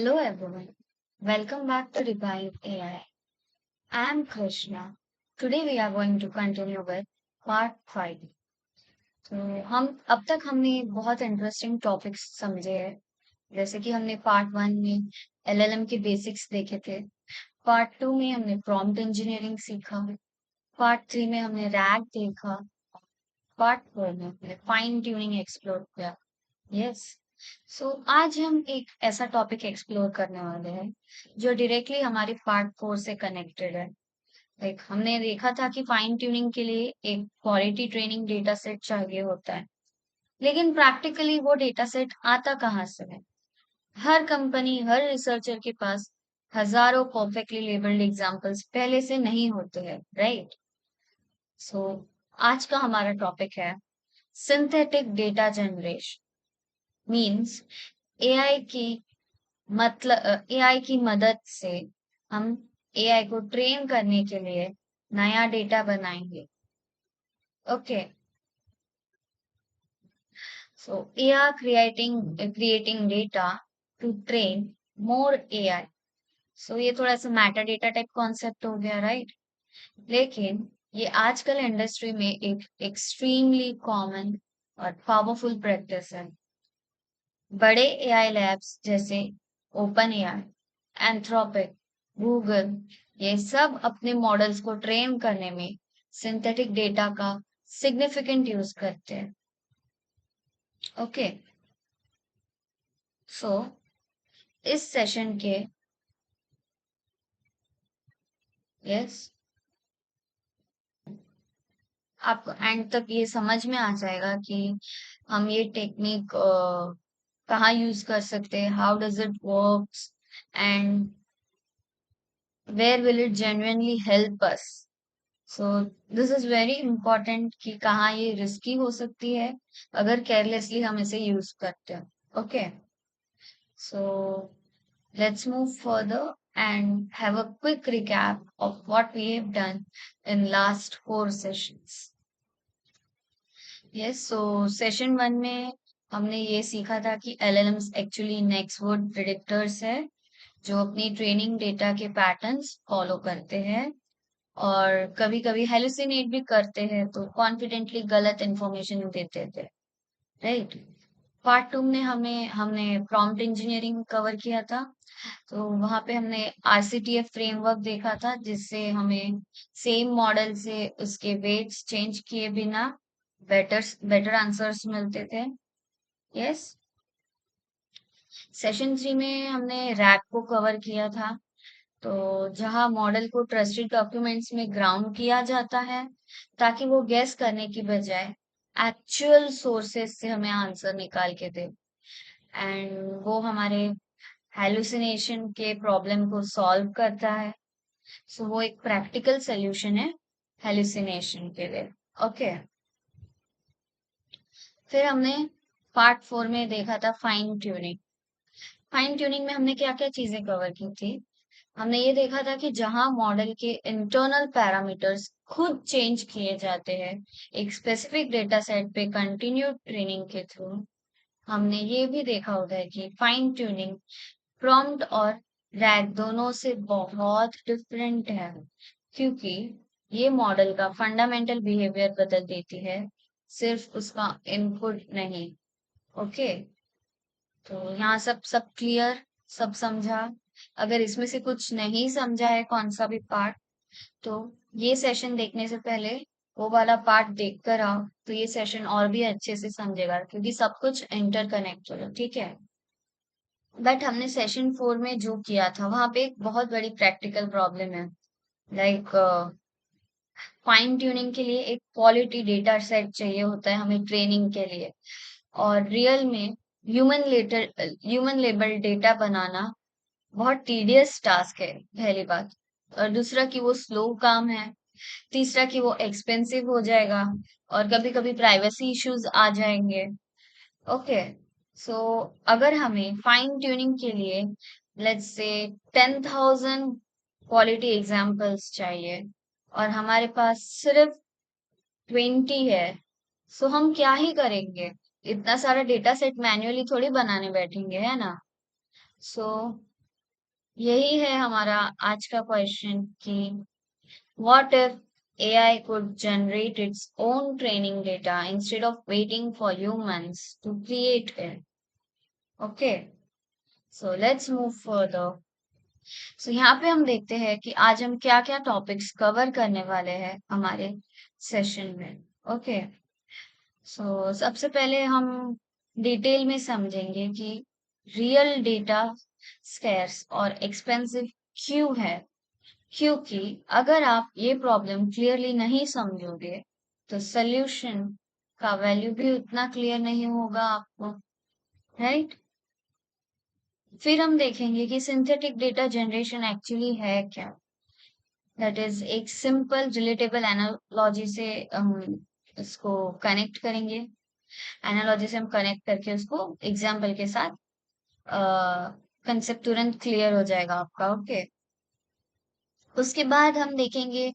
Hello everyone. Welcome back to Revive AI. I am Krishna. Today we are going to continue with part 5. तो हम अब तक हमने बहुत इंटरेस्टिंग टॉपिक्स समझे हैं। जैसे कि हमने पार्ट 1 में एलएलएम के बेसिक्स देखे थे। पार्ट 2 में हमने प्रॉम्प्ट इंजीनियरिंग सीखा। पार्ट 3 में हमने रैग देखा। पार्ट 4 में हमने फाइन ट्यूनिंग एक्सप्लोर किया। यस। सो आज हम एक ऐसा टॉपिक एक्सप्लोर करने वाले हैं जो डायरेक्टली हमारे पार्ट 4 से कनेक्टेड है। लाइक हमने देखा था कि फाइन ट्यूनिंग के लिए एक क्वालिटी ट्रेनिंग डेटा सेट चाहिए होता है, लेकिन प्रैक्टिकली वो डेटा सेट आता कहाँ से है? हर कंपनी, हर रिसर्चर के पास हजारों परफेक्टली लेबल्ड एग्जांपल्स पहले से नहीं होते हैं, राइट? सो आज का हमारा टॉपिक है synthetic data generation. Means AI की एआई की मदद से हम एआई को ट्रेन करने के लिए नया डेटा बनाएंगे। Okay, so AI creating data to train more AI. So ये थोड़ा सा मेटा डेटा टाइप कॉन्सेप्ट हो गया, राइट? लेकिन ये आजकल इंडस्ट्री में एक एक्सट्रीमली कॉमन और पावरफुल प्रैक्टिस है। बड़े एआई लैब्स जैसे ओपन एआई, एंथ्रोपिक, गूगल, ये सब अपने मॉडल्स को ट्रेन करने में सिंथेटिक डेटा का सिग्निफिकेंट यूज करते हैं। ओके, सो इस सेशन के यस आपको एंड तक ये समझ में आ जाएगा कि हम ये टेक्निक कहाँ यूज कर सकते हैं, how does it works and where will it genuinely help us. So this is very important कि कहाँ ये रिस्की हो सकती है अगर केयरलेसली हम इसे यूज करते हैं। Okay, so let's move further and have a quick recap of what we have done in last 4 sessions. Yes, so session 1 में हमने ये सीखा था कि LLMs actually next word predictors है जो अपनी ट्रेनिंग डेटा के पैटर्न्स फॉलो करते हैं और कभी कभी हेलुसिनेट भी करते हैं, तो कॉन्फिडेंटली गलत इंफॉर्मेशन देते थे, राइट? पार्ट 2 में हमें हमने प्रॉम्प्ट इंजीनियरिंग कवर किया था। तो वहां पे हमने आरसीटीएफ फ्रेमवर्क देखा था जिससे हमें सेम मॉडल से उसके वेट्स चेंज किए बिना बेटर बेटर आंसर्स मिलते थे। यस। सेशन 3 में हमने रैग को कवर किया था, तो जहां मॉडल को ट्रस्टेड डॉक्यूमेंट्स में ग्राउंड किया जाता है ताकि वो गेस करने की बजाय एक्चुअल सोर्सेस से हमें आंसर निकाल के दे, एंड वो हमारे हेलुसिनेशन के प्रॉब्लम को सॉल्व करता है। सो वो एक प्रैक्टिकल सोल्यूशन है हेलुसिनेशन के लिए। ओके, फिर हमने पार्ट 4 में देखा था फाइन ट्यूनिंग। फाइन ट्यूनिंग में हमने क्या क्या चीजें कवर की थी? हमने ये देखा था कि जहां मॉडल के इंटरनल पैरामीटर्स खुद चेंज किए जाते हैं एक स्पेसिफिक डेटा सेट पे कंटिन्यू ट्रेनिंग के थ्रू, हमने ये भी देखा होता है कि फाइन ट्यूनिंग प्रॉम्प्ट और रैग दोनों से बहुत डिफरेंट है, क्योंकि ये मॉडल का फंडामेंटल बिहेवियर बदल देती है, सिर्फ उसका इनपुट नहीं। ओके, तो यहाँ सब सब क्लियर, सब समझा? अगर इसमें से कुछ नहीं समझा है कौन सा भी पार्ट, तो ये सेशन देखने से पहले वो वाला पार्ट देख कर आओ, तो ये सेशन और भी अच्छे से समझेगा क्योंकि सब कुछ इंटरकनेक्टेड है, ठीक है? बट हमने सेशन 4 में जो किया था वहां पे एक बहुत बड़ी प्रैक्टिकल प्रॉब्लम है। लाइक फाइन ट्यूनिंग के लिए एक क्वालिटी डेटा सेट चाहिए होता है हमें ट्रेनिंग के लिए, और रियल में ह्यूमन लेबल डेटा बनाना बहुत टीडियस टास्क है, पहली बात। और दूसरा कि वो स्लो काम है। तीसरा कि वो एक्सपेंसिव हो जाएगा और कभी कभी प्राइवेसी इश्यूज आ जाएंगे। ओके, सो अगर हमें फाइन ट्यूनिंग के लिए लेट्स से 10,000 क्वालिटी एग्जांपल्स चाहिए और हमारे पास सिर्फ 20 है, सो हम क्या ही करेंगे? इतना सारा डेटा सेट मैन्युअली थोड़ी बनाने बैठेंगे, है ना? सो यही है हमारा आज का क्वेश्चन कि what if AI could generate its own training data instead of waiting for humans to create it. Okay, so let's move further. So यहाँ पे हम देखते हैं कि आज हम क्या क्या टॉपिक्स कवर करने वाले हैं हमारे सेशन में. ओके, सो सबसे पहले हम डिटेल में समझेंगे कि रियल डेटा स्कैर्स और एक्सपेंसिव क्यों है. क्योंकि अगर आप ये प्रॉब्लम क्लियरली नहीं समझोगे तो सॉल्यूशन का वैल्यू भी उतना क्लियर नहीं होगा आपको, राइट. फिर हम देखेंगे कि सिंथेटिक डेटा जनरेशन एक्चुअली है क्या. दैट इज एक सिंपल रिलेटेबल एनालॉजी से हम इसको कनेक्ट करेंगे. एनालॉजी से हम कनेक्ट करके उसको एग्जाम्पल के साथ कंसेप्ट तुरंत क्लियर हो जाएगा आपका. ओके, उसके बाद हम देखेंगे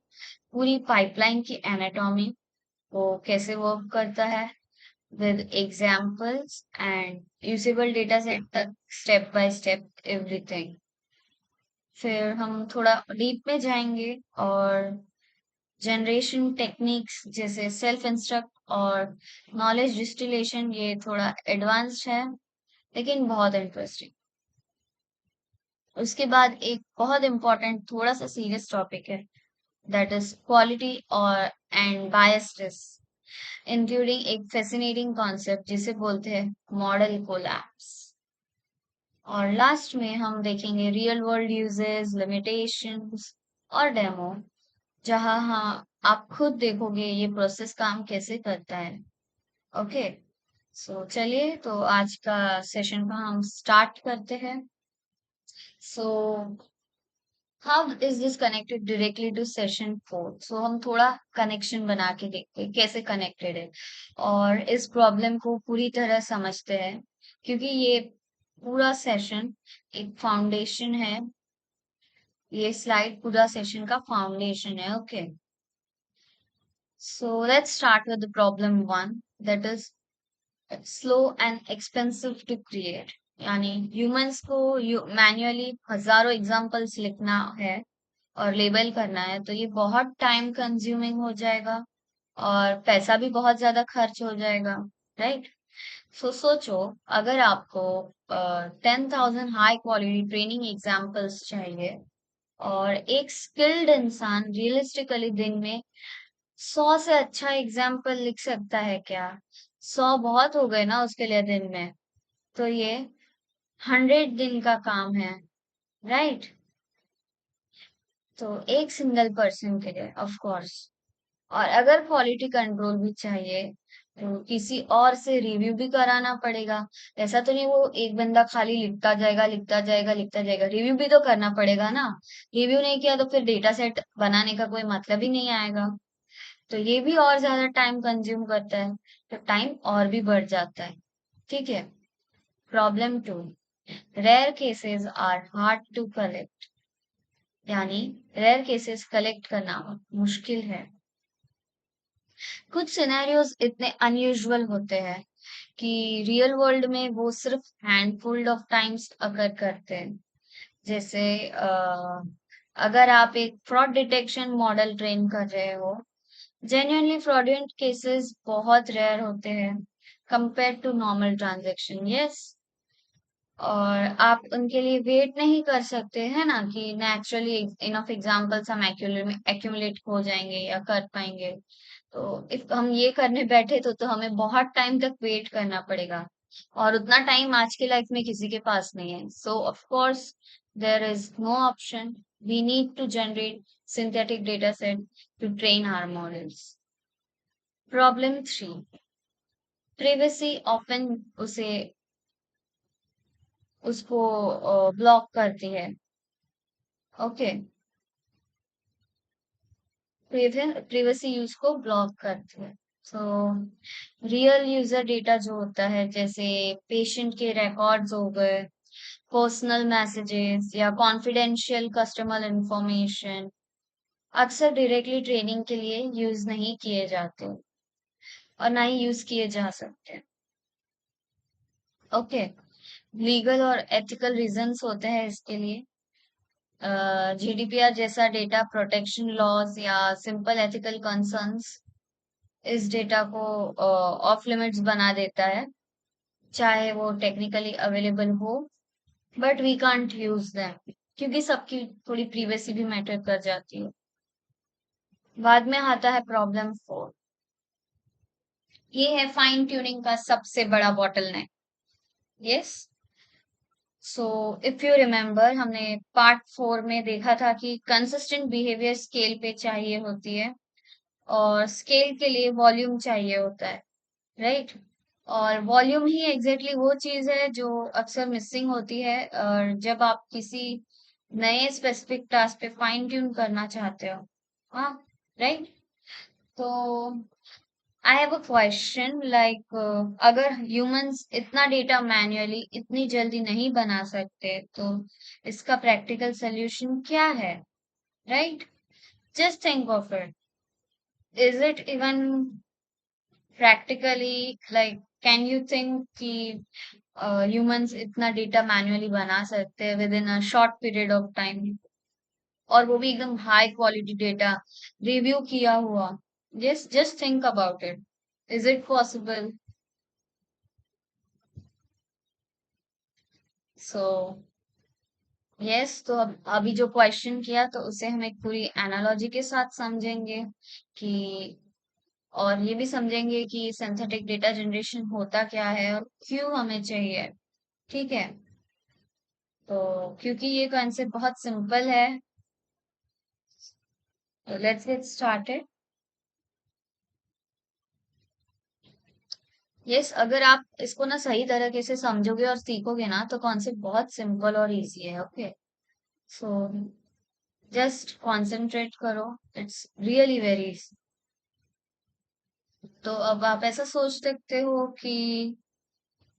पूरी पाइपलाइन की एनाटॉमी, वो कैसे वर्क करता है with examples and usable data set तक step by step everything. फिर हम थोड़ा डीप में जाएंगे और जनरेशन टेक्निक्स जैसे सेल्फ इंस्ट्रक्ट और नॉलेज डिस्टिलेशन, ये थोड़ा एडवांस्ड है लेकिन बहुत इंटरेस्टिंग. उसके बाद एक बहुत इंपॉर्टेंट थोड़ा सा सीरियस टॉपिक है, दैट इज क्वालिटी और एंड बायसनेस, इंक्लूडिंग एक फैसिनेटिंग कॉन्सेप्ट जिसे बोलते हैं मॉडल कोलैप्स. और लास्ट में हम देखेंगे रियल वर्ल्ड यूजेस, लिमिटेशंस और डेमो, जहां हाँ आप खुद देखोगे ये प्रोसेस काम कैसे करता है. ओके, सो चलिए तो आज का सेशन का हम स्टार्ट करते हैं. So how is this connected directly to session 4. So हम थोड़ा कनेक्शन बना के देखते हैं कैसे कनेक्टेड है और इस प्रॉब्लम को पूरी तरह समझते हैं, क्योंकि ये पूरा सेशन एक फाउंडेशन है. ये स्लाइड पूरा सेशन का फाउंडेशन है. Okay, so let's start with problem 1, that is slow and expensive to create. यानी ह्यूमंस को मैन्युअली हजारों एग्जांपल्स लिखना है और लेबल करना है, तो ये बहुत टाइम कंज्यूमिंग हो जाएगा और पैसा भी बहुत ज्यादा खर्च हो जाएगा, राइट. सो सोचो, अगर आपको 10,000 हाई क्वालिटी ट्रेनिंग एग्जाम्पल्स चाहिए और एक स्किल्ड इंसान रियलिस्टिकली दिन में 100 से अच्छा एग्जाम्पल लिख सकता है क्या. 100 बहुत हो गए ना उसके लिए दिन में. तो ये 100 दिन का काम है, राइट. तो एक सिंगल पर्सन के लिए ऑफ कोर्स. और अगर क्वालिटी कंट्रोल भी चाहिए तो किसी और से रिव्यू भी कराना पड़ेगा. ऐसा तो नहीं वो एक बंदा खाली लिखता जाएगा लिखता जाएगा लिखता जाएगा, रिव्यू भी तो करना पड़ेगा ना. रिव्यू नहीं किया तो फिर डेटा सेट बनाने का कोई मतलब ही नहीं आएगा. तो ये भी और ज्यादा टाइम कंज्यूम करता है, तो टाइम और भी बढ़ जाता है. ठीक है. Problem 2, rare cases are hard to collect. यानी रेयर केसेस कलेक्ट करना मुश्किल है. कुछ सिनेरियोज इतने अनयूजुअल होते हैं कि रियल वर्ल्ड में वो सिर्फ हैंडफुल ऑफ टाइम्स अकर करते हैं. जैसे अगर आप एक फ्रॉड डिटेक्शन मॉडल ट्रेन कर रहे हो, जेन्युइनली फ्रॉडुलेंट केसेस बहुत रेयर होते हैं compare to normal transaction. Yes, और आप उनके लिए वेट नहीं कर सकते है ना कि नेचुरली इनफ एग्जांपल्स हम एक्यूमुलेट हो जाएंगे या कर पाएंगे. तो इफ हम ये करने बैठे तो हमें बहुत टाइम तक वेट करना पड़ेगा और उतना टाइम आज की लाइफ में किसी के पास नहीं है. So of course there is no option, we need to generate synthetic data set to train our models. Problem 3, privacy often उसे उसको ब्लॉक करती है. ओके, प्रिवेसी यूज को ब्लॉक करती है. सो रियल यूजर डेटा जो होता है, जैसे पेशेंट के रिकॉर्ड्स हो गए, पर्सनल मैसेजेस या कॉन्फिडेंशियल कस्टमर इंफॉर्मेशन, अक्सर डायरेक्टली ट्रेनिंग के लिए यूज नहीं किए जाते और ना ही यूज किए जा सकते. ओके, लीगल और एथिकल रीजंस होते हैं इसके लिए. जीडीपीआर जैसा डेटा प्रोटेक्शन लॉज या सिंपल एथिकल कंसर्न्स इस डेटा को ऑफ लिमिट्स बना देता है, चाहे वो टेक्निकली अवेलेबल हो, but we can't use them क्योंकि सबकी थोड़ी प्रीवेसी भी मैटर कर जाती है। बाद में आता है प्रॉब्लम 4। ये है फाइन ट्यूनिंग का सबसे बड़ा bottleneck. Yes, so if you remember हमने पार्ट 4 में देखा था कि कंसिस्टेंट बिहेवियर स्केल पे चाहिए होती है और स्केल के लिए वॉल्यूम चाहिए होता है, राइट? और वॉल्यूम ही एग्जैक्टली वो चीज है जो अक्सर मिसिंग होती है और जब आप किसी नए स्पेसिफिक टास्क पे फाइन ट्यून करना चाहते हो। हाँ, राइट। तो I have a question like, अगर ह्यूमंस इतना डेटा मैन्युअली इतनी जल्दी नहीं बना सकते तो इसका प्रैक्टिकल सोल्यूशन क्या है, right? Just think of it. Is it even practically, like can you think कि ह्यूमंस इतना डेटा मैन्युअली बना सकते हैं with in a short period of time, और वो भी एकदम हाई क्वालिटी डेटा रिव्यू किया हुआ? Just think about it. Is it possible? So yes, तो अब अभी जो क्वेश्चन किया तो उसे हम एक पूरी एनालॉजी के साथ समझेंगे कि, और ये भी समझेंगे कि सिंथेटिक डेटा जनरेशन होता क्या है और क्यों हमें चाहिए। ठीक है, तो क्योंकि ये कॉन्सेप्ट बहुत सिंपल है, तो लेट्स गेट स्टार्टेड। यस, अगर आप इसको ना सही तरीके से समझोगे और सीखोगे ना तो कॉन्सेप्ट बहुत सिंपल और इजी है। ओके, सो जस्ट कॉन्सेंट्रेट करो, इट्स रियली वेरी। तो अब आप ऐसा सोच सकते हो कि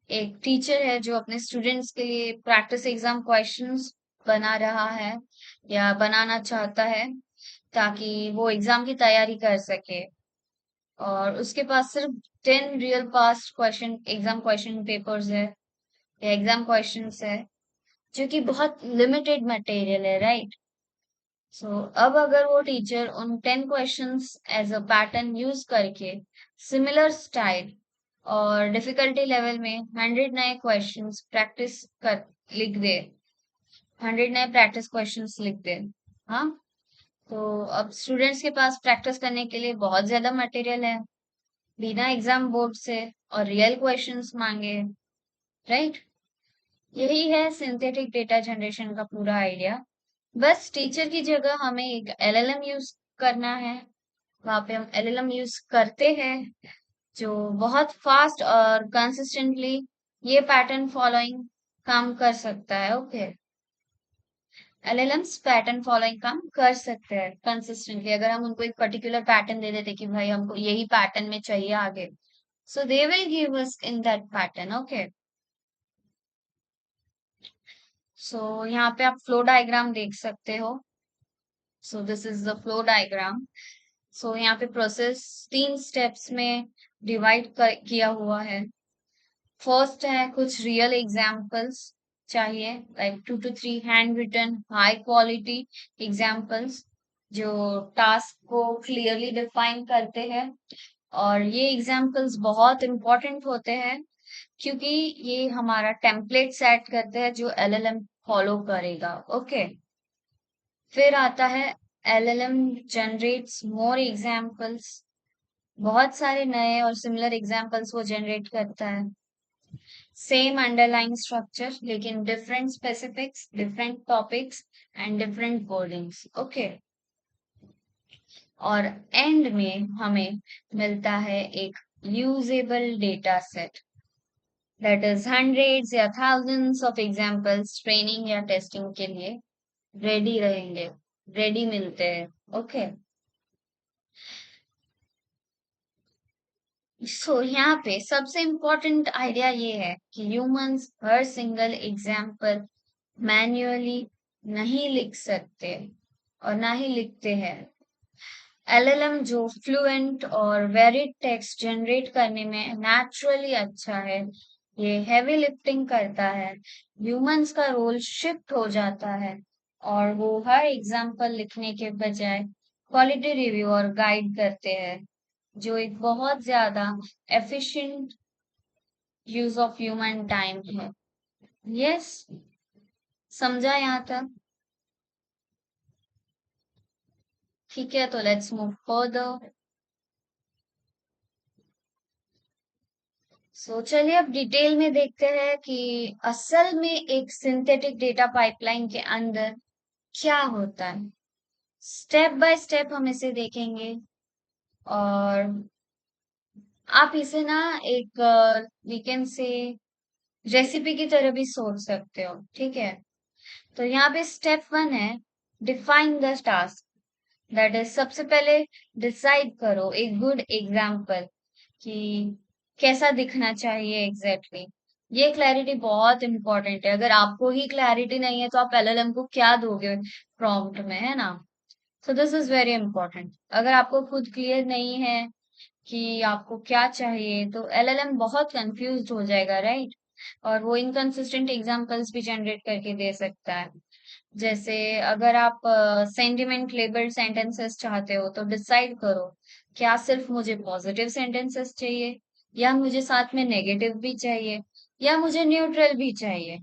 एक टीचर है जो अपने स्टूडेंट्स के लिए प्रैक्टिस एग्जाम क्वेश्चंस बना रहा है या बनाना चाहता है ताकि वो एग्जाम की तैयारी कर सके, और उसके पास सिर्फ 10 real past question exam question papers है या एग्जाम क्वेश्चंस है, जो कि बहुत लिमिटेड मटेरियल है, राइट? सो अब अगर वो टीचर उन 10 questions as a pattern use करके सिमिलर स्टाइल और डिफिकल्टी लेवल में 100 नए क्वेश्चंस प्रैक्टिस कर लिख दे, 100 नए प्रैक्टिस क्वेश्चंस लिख दे, हाँ, तो अब स्टूडेंट्स के पास प्रैक्टिस करने के लिए बहुत ज्यादा मटेरियल है बिना एग्जाम बोर्ड से और रियल क्वेश्चंस मांगे, राइट? यही है सिंथेटिक डेटा जनरेशन का पूरा आइडिया। बस टीचर की जगह हमें एक एलएलएम यूज करना है। वहां पे हम एलएलएम यूज करते हैं जो बहुत फास्ट और कंसिस्टेंटली ये पैटर्न फॉलोइंग काम कर सकता है। ओके, एलएलएम्स पैटर्न फॉलोइंग काम कर सकते हैं कंसिस्टेंटली। अगर हम उनको एक पर्टिकुलर पैटर्न दे देते कि भाई हमको यही पैटर्न में चाहिए आगे, so they will give us in that pattern. Okay, so यहाँ पे आप फ्लो डायग्राम देख सकते हो। So this is the flow diagram. So यहाँ पे प्रोसेस 3 स्टेप्स में डिवाइड किया हुआ है। फर्स्ट है कुछ रियल एग्जाम्पल्स चाहिए, like 2 to 3 hand written high quality examples जो टास्क को क्लियरली डिफाइन करते हैं। और ये एग्जाम्पल्स बहुत इंपॉर्टेंट होते हैं क्योंकि ये हमारा टेम्पलेट सेट करते हैं जो एलएलएम फॉलो करेगा। ओके, फिर आता है एलएलएम जनरेट्स मोर एग्जाम्पल्स, बहुत सारे नए और सिमिलर एग्जाम्पल्स वो जनरेट करता है। सेम अंडरलाइन स्ट्रक्चर लेकिन different specifics, different topics and different wordings. Okay, और एंड में हमें मिलता है एक usable data set, that is hundreds या थाउजेंड्स ऑफ एग्जांपल्स ट्रेनिंग या टेस्टिंग के लिए रेडी रहेंगे, रेडी मिलते हैं। ओके, सो यहाँ पे सबसे इम्पोर्टेंट आइडिया ये है कि ह्यूमंस हर सिंगल एग्जाम्पल मैन्युअली नहीं लिख सकते और ना ही लिखते हैं। एलएलएम जो फ्लुएंट और वेरिड टेक्स्ट जनरेट करने में नेचुरली अच्छा है, ये हेवी लिफ्टिंग करता है, ह्यूमंस का रोल शिफ्ट हो जाता है। और वो हर एग्जाम्पल लिखने के बजाय क्वालिटी रिव्यू और गाइड करते हैं, जो एक बहुत ज्यादा efficient use of human time है। यस, समझा यहाँ तक? ठीक है, तो लेट्स मूव फर्दर। सो चलिए अब डिटेल में देखते हैं कि असल में एक सिंथेटिक डेटा पाइपलाइन के अंदर क्या होता है। स्टेप बाय स्टेप हम इसे देखेंगे, और आप इसे ना एक वी कैन से रेसिपी की तरह भी सोच सकते हो, ठीक है। तो यहाँ पे स्टेप 1 है, define the task. That is, सबसे पहले डिसाइड करो एक गुड एग्जाम्पल कि कैसा दिखना चाहिए एग्जैक्टली exactly। ये क्लैरिटी बहुत इंपॉर्टेंट है। अगर आपको ही क्लैरिटी नहीं है तो आप एलएलएम को क्या दोगे प्रॉम्प्ट में, है ना। सो दिस इज वेरी इंपॉर्टेंट। अगर आपको खुद क्लियर नहीं है कि आपको क्या चाहिए तो एलएलएम बहुत कंफ्यूज हो जाएगा, राइट। और वो इनकंसिस्टेंट एग्जांपल्स भी जनरेट करके दे सकता है। जैसे अगर आप सेंटिमेंट लेबल्ड सेंटेंसेस चाहते हो तो डिसाइड करो, क्या सिर्फ मुझे पॉजिटिव सेंटेंसेस चाहिए, या मुझे साथ में नेगेटिव भी चाहिए, या मुझे न्यूट्रल भी चाहिए।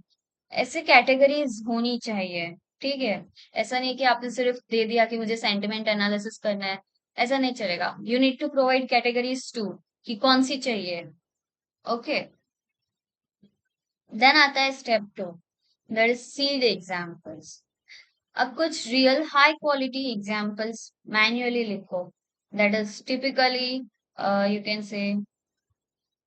ऐसे कैटेगरीज होनी चाहिए, ठीक है। ऐसा नहीं कि आपने सिर्फ दे दिया कि मुझे सेंटिमेंट एनालिसिस करना है, ऐसा नहीं चलेगा। You need to provide categories to, कि कौन सी चाहिए। ओके, देन आता है step 2, that is seed examples. अब कुछ real high quality examples manually लिखो। That is typically you can say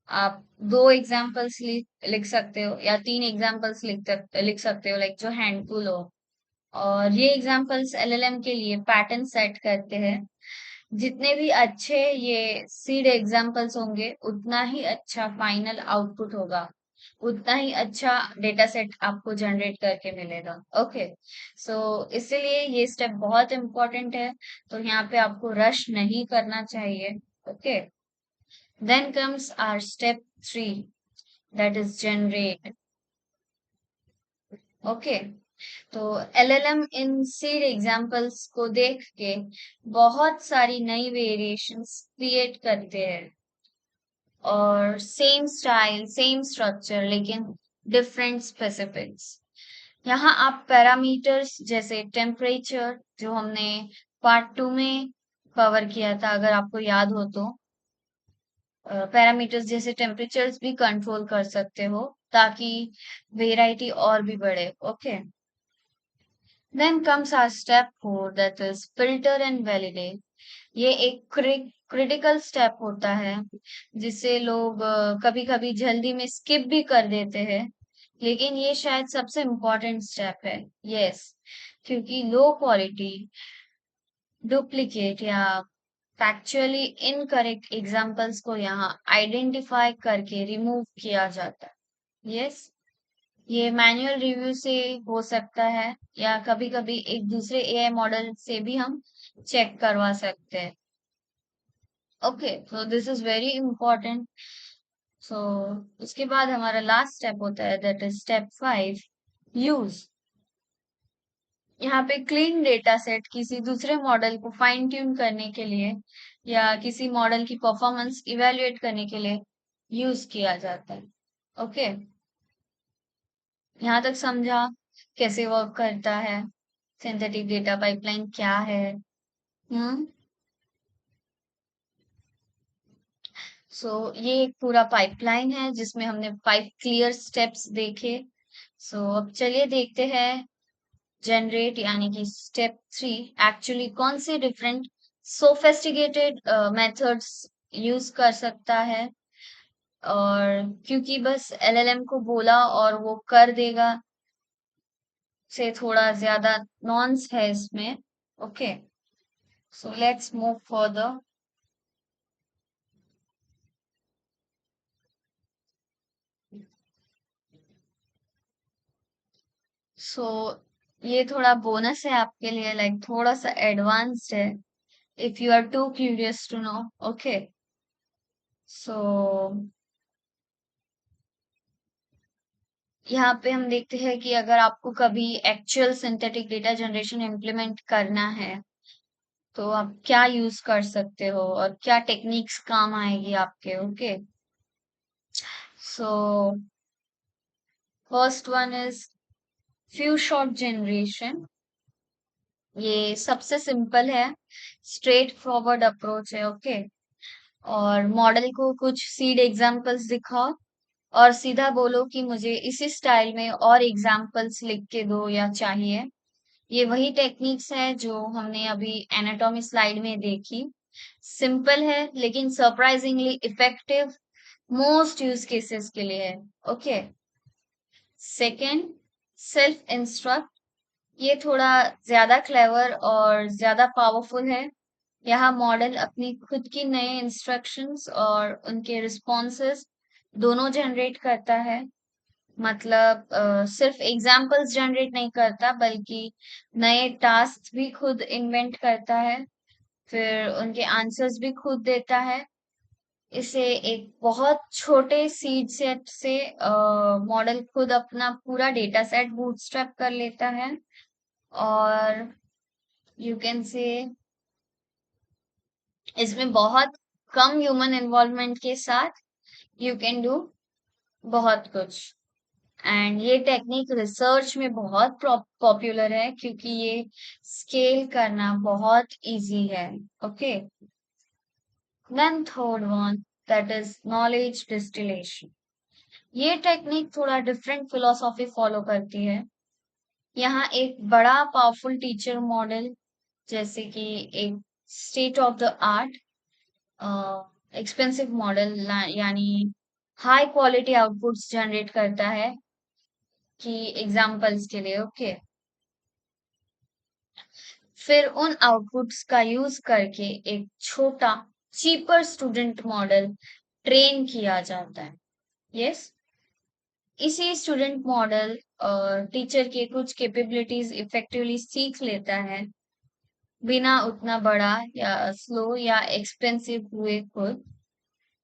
आप 2 एग्जांपल्स लिख सकते हो, या 3 एग्जांपल्स लिख सकते हो, लाइक जो हैंडफुल हो। और ये एग्जांपल्स एलएलएम के लिए पैटर्न सेट करते हैं। जितने भी अच्छे ये सीड एग्जांपल्स होंगे उतना ही अच्छा फाइनल आउटपुट होगा, उतना ही अच्छा डेटा सेट आपको जनरेट करके मिलेगा। ओके, सो इसीलिए ये स्टेप बहुत इंपॉर्टेंट है। तो यहाँ पे आपको रश नहीं करना चाहिए। Okay, then comes our step 3, that is generate. Okay, तो एलएलएम इन सीड एग्जांपल्स को देख के बहुत सारी नई वेरिएशंस क्रिएट करते हैं, और सेम स्टाइल सेम स्ट्रक्चर लेकिन डिफरेंट स्पेसिफिक्स। यहाँ आप पैरामीटर्स जैसे टेम्परेचर, जो हमने पार्ट 2 में कवर किया था अगर आपको याद हो तो, पैरामीटर्स जैसे टेम्परेचर्स भी कंट्रोल कर सकते हो ताकि वेराइटी और भी बढ़े। Okay, then comes our step 4, that is filter and validate. ये एक क्रिटिकल स्टेप होता है जिसे लोग कभी कभी जल्दी में स्किप भी कर देते हैं, लेकिन ये शायद सबसे इम्पोर्टेंट स्टेप है। यस, क्योंकि लो क्वालिटी, डुप्लीकेट या फैक्चुअली इनकरेक्ट एग्जांपल्स को यहाँ आइडेंटिफाई करके रिमूव किया जाता है। यस, ये मैनुअल रिव्यू से हो सकता है, या कभी कभी एक दूसरे एआई मॉडल से भी हम चेक करवा सकते हैं। Okay, so this is very important. So उसके बाद हमारा लास्ट स्टेप होता है, दैट इज स्टेप 5, यूज। यहाँ पे क्लीन डेटा सेट किसी दूसरे मॉडल को फाइन ट्यून करने के लिए या किसी मॉडल की परफॉर्मेंस इवेल्युएट करने के लिए यूज किया जाता है। ओके, यहाँ तक समझा कैसे वर्क करता है, सिंथेटिक डेटा पाइपलाइन क्या है। हम्म, सो ये एक पूरा पाइपलाइन है जिसमें हमने 5 क्लियर स्टेप्स देखे। सो अब चलिए देखते हैं जनरेट यानी कि स्टेप 3 एक्चुअली कौन से डिफरेंट सोफेस्टिकेटेड मेथड्स यूज कर सकता है। और क्योंकि बस एलएलएम को बोला और वो कर देगा से थोड़ा ज्यादा नॉन्स है इसमें। Okay, so let's move further. So ये थोड़ा बोनस है आपके लिए, लाइक थोड़ा सा एडवांस्ड है, if you are too curious to know. Okay, so यहाँ पे हम देखते हैं कि अगर आपको कभी actual synthetic data generation implement करना है तो आप क्या यूज कर सकते हो और क्या टेक्निक्स काम आएगी आपके। Okay, so first one is few shot generation. ये सबसे सिंपल है, स्ट्रेट फॉरवर्ड अप्रोच है। ओके, और मॉडल को कुछ सीड एग्जांपल्स दिखाओ और सीधा बोलो कि मुझे इसी स्टाइल में और एग्जांपल्स लिख के दो या चाहिए। ये वही टेक्निक्स है जो हमने अभी एनाटॉमी स्लाइड में देखी। सिंपल है लेकिन surprisingly effective most use cases के लिए है। Okay, second, self instruct. ये थोड़ा ज्यादा क्लेवर और ज्यादा पावरफुल है। यहाँ मॉडल अपनी खुद की नए इंस्ट्रक्शंस और उनके रिस्पॉन्सेस दोनों जनरेट करता है। मतलब सिर्फ एग्जाम्पल्स जनरेट नहीं करता बल्कि नए टास्क भी खुद इन्वेंट करता है, फिर उनके आंसर्स भी खुद देता है। इसे एक बहुत छोटे सीड सेट से मॉडल खुद अपना पूरा डेटा सेट बूटस्ट्रैप कर लेता है। और यू कैन से इसमें बहुत कम ह्यूमन इन्वॉल्वमेंट के साथ यू कैन डू बहुत कुछ। एंड ये टेक्निक रिसर्च में बहुत पॉपुलर है क्योंकि ये स्केल करना बहुत इजी है। Okay, then third one, that is knowledge distillation. ये टेक्निक थोड़ा डिफरेंट फिलोसॉफी फॉलो करती है। यहाँ एक बड़ा पावरफुल टीचर मॉडल, जैसे कि एक state of the art expensive model यानी हाई क्वालिटी आउटपुट्स जनरेट करता है कि एग्जांपल्स के लिए। ओके, फिर उन आउटपुट्स का यूज करके एक छोटा चीपर स्टूडेंट मॉडल ट्रेन किया जाता है। यस, इसी स्टूडेंट मॉडल टीचर के कुछ कैपेबिलिटीज इफेक्टिवली सीख लेता है बिना उतना बड़ा या स्लो या एक्सपेंसिव हुए खुद।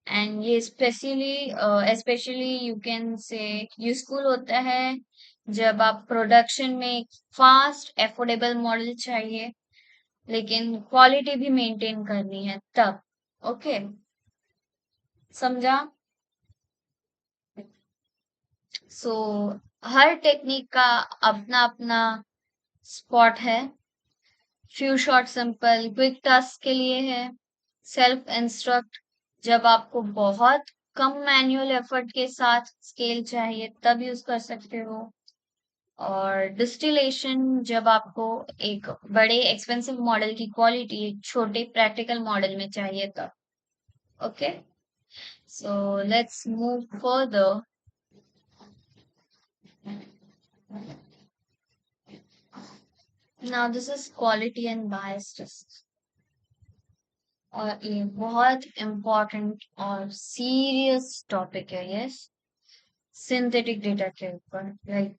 एंड ये स्पेशली यू कैन से यूजफुल होता है जब आप प्रोडक्शन में एक फास्ट एफोर्डेबल मॉडल चाहिए लेकिन क्वालिटी भी मेंटेन करनी है तब। ओके, समझा? सो हर टेक्निक का अपना अपना स्पॉट है। Few shot simple quick task के लिए है। सेल्फ इंस्ट्रक्ट जब आपको बहुत कम मैनुअल एफर्ट के साथ स्केल चाहिए तब यूज कर सकते हो। और डिस्टिलेशन जब आपको एक बड़े एक्सपेंसिव मॉडल की क्वालिटी एक छोटे प्रैक्टिकल मॉडल में चाहिए तब। Okay, so let's move further. Now this is quality and bias test, और ये बहुत इम्पोर्टेंट और सीरियस टॉपिक है। यस, सिंथेटिक डेटा के ऊपर लाइक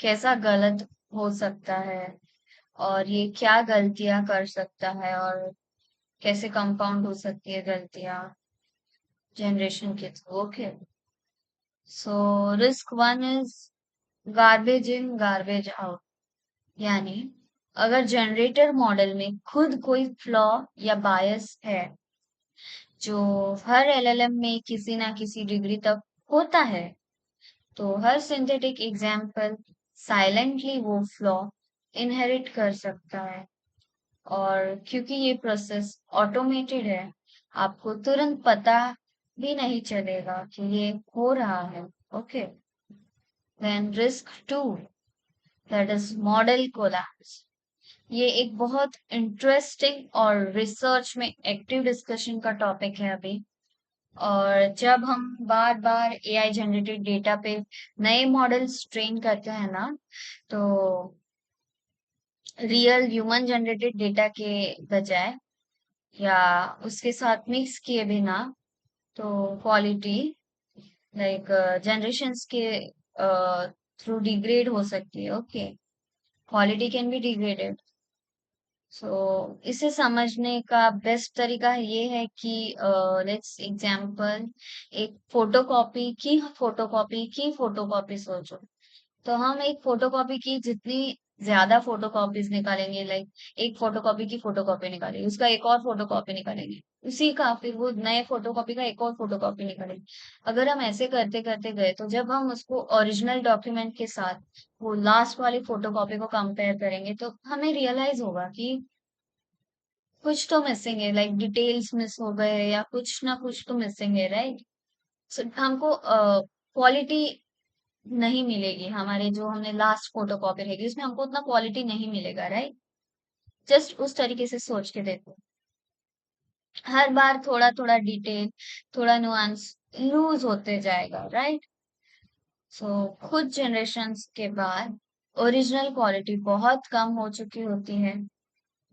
कैसा गलत हो सकता है और ये क्या गलतियां कर सकता है और कैसे कंपाउंड हो सकती है गलतियां जनरेशन के through. Okay, so risk one is garbage in garbage out. यानी अगर जनरेटर मॉडल में खुद कोई फ्लॉ या बायस है जो हर एलएलएम में किसी ना किसी डिग्री तक होता है, तो हर सिंथेटिक एग्जाम्पल साइलेंटली वो फ्लॉ इनहेरिट कर सकता है। और क्योंकि ये प्रोसेस ऑटोमेटेड है, आपको तुरंत पता भी नहीं चलेगा कि ये हो रहा है। Okay, then risk two, that is model collapse. ये एक बहुत इंटरेस्टिंग और रिसर्च में एक्टिव डिस्कशन का टॉपिक है अभी। और जब हम बार बार एआई जनरेटेड डेटा पे नए मॉडल्स ट्रेन करते हैं ना, तो रियल ह्यूमन जनरेटेड डेटा के बजाय या उसके साथ मिक्स किए बिना, तो क्वालिटी लाइक जनरेशन्स के थ्रू डिग्रेड हो सकती है। Okay, quality can be degraded. So इसे समझने का बेस्ट तरीका ये है कि लेट्स एग्जांपल एक फोटोकॉपी की फोटोकॉपी सोचो। तो हम एक फोटोकॉपी की जितनी ज्यादा फोटोकॉपीज निकालेंगे, लाइक एक फोटोकॉपी की फोटोकॉपी निकालेंगे, उसका एक और फोटोकॉपी निकालेंगे, उसी का फिर वो नए फोटोकॉपी का एक और फोटोकॉपी निकालेंगे। अगर हम ऐसे करते करते गए तो जब हम उसको ओरिजिनल डॉक्यूमेंट के साथ वो लास्ट वाली फोटोकॉपी को कंपेयर करेंगे तो हमें रियलाइज होगा कि कुछ तो मिसिंग है, लाइक डिटेल्स मिस हो गए या कुछ ना कुछ तो मिसिंग है, राइट। हमको क्वालिटी नहीं मिलेगी, हमारे जो हमने लास्ट फोटो कॉपी रहेगी उसमें हमको उतना क्वालिटी नहीं मिलेगा, राइट। जस्ट उस तरीके से सोच के देखो, हर बार थोड़ा थोड़ा डिटेल, थोड़ा नुआंस लूज होते जाएगा, राइट। सो कुछ जनरेशन्स के बाद ओरिजिनल क्वालिटी बहुत कम हो चुकी होती है।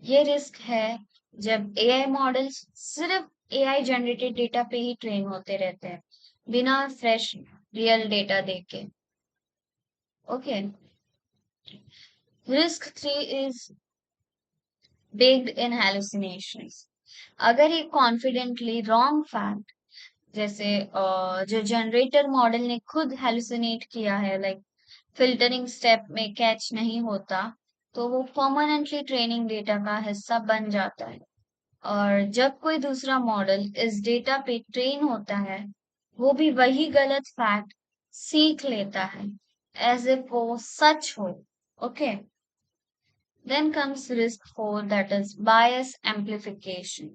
ये रिस्क है जब एआई मॉडल्स सिर्फ एआई जनरेटेड डेटा पे ही ट्रेन होते रहते हैं, बिना फ्रेश रियल डेटा देके। Okay, risk three is baked in hallucinations। अगर ये कॉन्फिडेंटली रॉन्ग फैक्ट, जैसे जो जनरेटर मॉडल ने खुद हेलुसिनेट किया है, लाइक फिल्टरिंग स्टेप में कैच नहीं होता, तो वो परमानेंटली ट्रेनिंग डेटा का हिस्सा बन जाता है। और जब कोई दूसरा मॉडल इस डेटा पे ट्रेन होता है, वो भी वही गलत फैक्ट सीख लेता है, एज इफ वो सच हो। Okay, then comes risk four, that is bias amplification।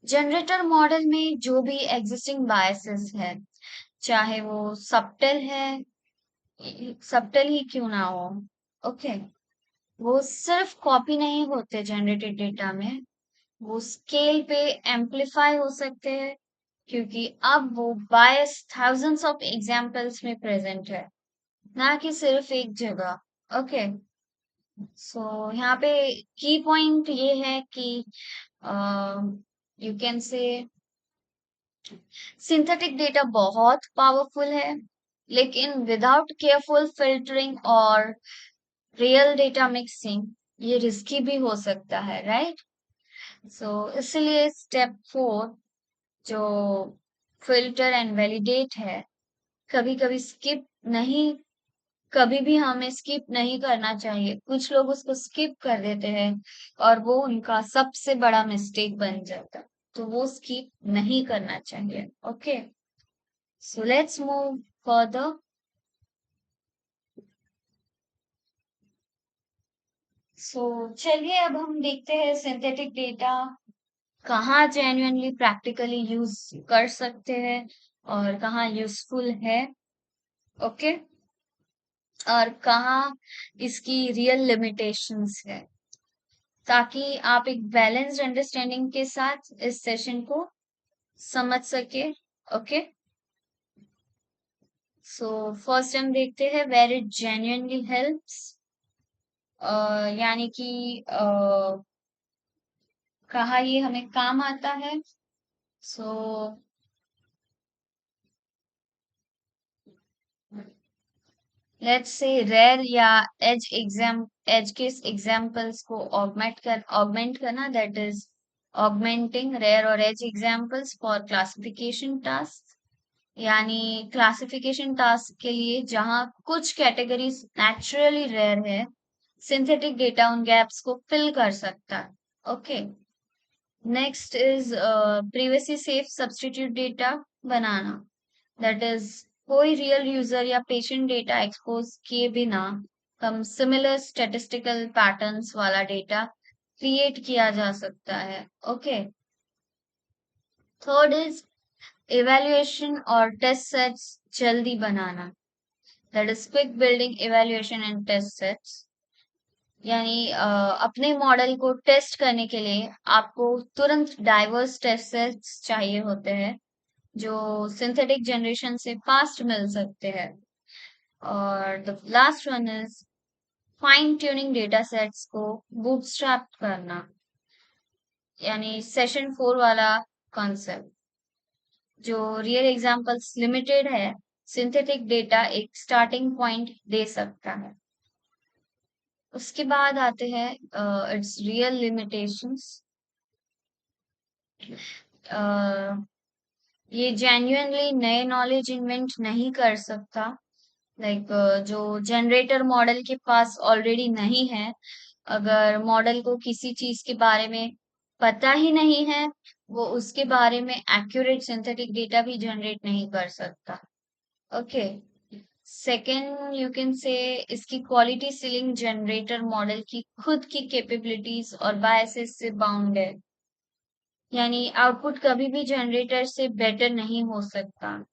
Generator model में जो भी एग्जिस्टिंग बायसेस है, चाहे वो सबटल ही क्यों ना हो, ओके, वो सिर्फ कॉपी नहीं होते जनरेटेड डेटा में, वो स्केल पे एम्पलीफाई हो सकते हैं, क्योंकि अब वो बायस थाउजेंड्स ऑफ एग्जांपल्स में प्रेजेंट है, ना कि सिर्फ एक जगह। ओके, सो यहाँ पे की पॉइंट ये है कि यू कैन से सिंथेटिक डेटा बहुत पावरफुल है, लेकिन विदाउट केयरफुल फिल्टरिंग और रियल डेटा मिक्सिंग ये रिस्की भी हो सकता है, राइट। इसलिए स्टेप फोर, जो फिल्टर एंड वैलिडेट है, कभी कभी स्किप नहीं कभी भी हमें स्किप नहीं करना चाहिए। कुछ लोग उसको स्किप कर देते हैं और वो उनका सबसे बड़ा मिस्टेक बन जाता है, तो वो स्किप नहीं करना चाहिए। Okay, so let's move further. चलिए अब हम देखते हैं सिंथेटिक डेटा कहाँ जेन्युइनली प्रैक्टिकली यूज कर सकते हैं और कहाँ यूजफुल है। ओके, और कहाँ इसकी रियल लिमिटेशंस है, ताकि आप एक बैलेंस्ड अंडरस्टैंडिंग के साथ इस सेशन को समझ सके। ओके, फर्स्ट हम देखते हैं वेर इट जेन्युइनली हेल्प्स, यानी कि कहाँ ये हमें काम आता है। सो लेट्स से रेयर या एज केस एग्जाम्पल्स को ऑगमेंट करना, दैट इज ऑगमेंटिंग रेयर और edge examples for classification task. यानी क्लासिफिकेशन टास्क के लिए जहां कुछ कैटेगरीज नेचुरली रेयर है, सिंथेटिक डेटा उन गैप्स को फिल कर सकता है। Okay, next is previously safe substitute data बनाना, दैट इज कोई रियल यूजर या पेशेंट डेटा एक्सपोज किए बिना हम सिमिलर स्टैटिस्टिकल पैटर्न्स वाला डेटा क्रिएट किया जा सकता है। ओके, थर्ड इज इवैल्यूएशन और टेस्ट सेट्स जल्दी बनाना, that is quick building evaluation and test sets. यानी अपने मॉडल को टेस्ट करने के लिए आपको तुरंत डाइवर्स टेस्ट सेट्स चाहिए होते हैं, जो सिंथेटिक जनरेशन से फास्ट मिल सकते हैं। और the last one is fine tuning data sets को बूटस्ट्रैप करना, यानी सेशन 4 वाला कॉन्सेप्ट, जो रियल एग्जांपल्स लिमिटेड है, सिंथेटिक डेटा एक स्टार्टिंग पॉइंट दे सकता है। उसके बाद आते हैं इट्स रियल लिमिटेशंस। ये जेन्युइनली नए नॉलेज इन्वेंट नहीं कर सकता, लाइक जो जनरेटर मॉडल के पास ऑलरेडी नहीं है, अगर मॉडल को किसी चीज के बारे में पता ही नहीं है, वो उसके बारे में एक्यूरेट सिंथेटिक डेटा भी जनरेट नहीं कर सकता। ओके। सेकेंड यू कैन से इसकी क्वालिटी सीलिंग जनरेटर मॉडल की खुद की कैपेबिलिटीज और बायसेस से बाउंड है, यानी आउटपुट कभी भी जनरेटर से बेटर नहीं हो सकता।